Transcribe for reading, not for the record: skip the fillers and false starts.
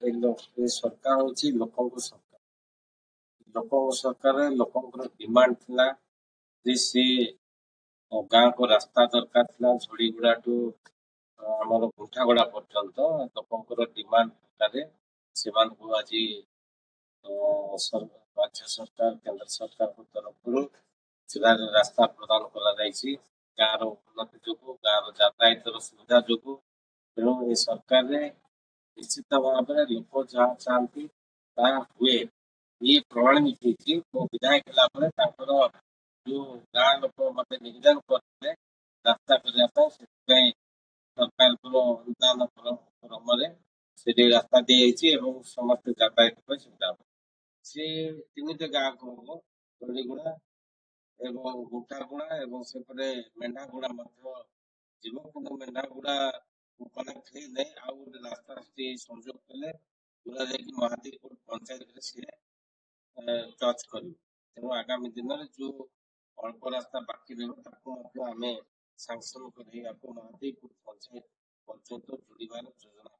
ଏ ସରକାର ହଉଛି ଲୋକଙ୍କ ସରକାର। ଲୋକଙ୍କ ସରକାର ଲୋକଙ୍କର ଡିମାଣ୍ଡ ଥିଲା ଯେ ସେ ଗାଁକୁ ରାସ୍ତା ଦରକାର ଥିଲା ଝଡିଗୁଡାଠୁ ଆମର ଗୁଣ୍ଠାଗଡା ପର୍ଯ୍ୟନ୍ତ ଲୋକଙ୍କର ଡିମାଣ୍ଡ ଅନୁସାରେ ସେମାନଙ୍କୁ ଆଜି ରାଜ୍ୟ ସରକାର କେନ୍ଦ୍ର ସରକାରଙ୍କ ତରଫରୁ ସେଠାରେ ରାସ୍ତା ପ୍ରଦାନ କରାଯାଇଛି ଗାଁର ଉନ୍ନତି ଯୋଗୁଁ ଗାଁର ଯାତାୟାତର ସୁବିଧା ଯୋଗୁଁ। ତେଣୁ ଏ ସରକାରରେ ନିଶ୍ଚିତ ଭାବରେ ଲୋକ ଯାହା ଚାହାନ୍ତି ତାହା ହୁଏ। ଏ ପ୍ରଣାଳୀ ହେଇଛି ମୋ ବିଧାୟକ ହେଲା ପରେ ତାଙ୍କର ଯୋଉ ଗାଁ ଲୋକ ମତେ ନିବେଦନ କରିଥିଲେ ରାସ୍ତା କରିବା ପାଇଁ ସେଥିପାଇଁ ସରକାରଙ୍କର ଅନୁଦାନ କ୍ରମରେ ସେଠି ରାସ୍ତା ଦିଆଯାଇଛି ଏବଂ ସମସ୍ତେ ଯାତାୟାତ ପାଇଁ ସୁବିଧା ହବ। ସେ ତିନିଟି ଗାଁକୁ ହବ ଦଳିଗୁଡା ଏବଂ ଗୁଣ୍ଠାଗୁଡା ଏବଂ ସେପଟେ ମେଣ୍ଢାଗୁଡା ମଧ୍ୟ ଯିବ। କିନ୍ତୁ ମେଣ୍ଢାଗୁଡା କନେକ୍ଟ ହେଇନାହିଁ ଆଉ ଗୋଟେ ରାସ୍ତା ସେଠି ସଂଯୋଗ କଲେ ପୁରା ଯାଇକି ମହାଦେବପୁର ପଞ୍ଚାୟତରେ ସିଏ ଟଚ୍ କରିବ। ତେଣୁ ଆଗାମୀ ଦିନରେ ଯୋଉ ଅଳ୍ପ ରାସ୍ତା ବାକି ରହିବ ତାକୁ ମଧ୍ୟ ଆମେ ସାଂସନ କରି ଆକୁ ମହାଦେବପୁର ପଞ୍ଚାୟତ ପର୍ଯ୍ୟନ୍ତ ଯୋଡ଼ିବାର ଯୋଜନା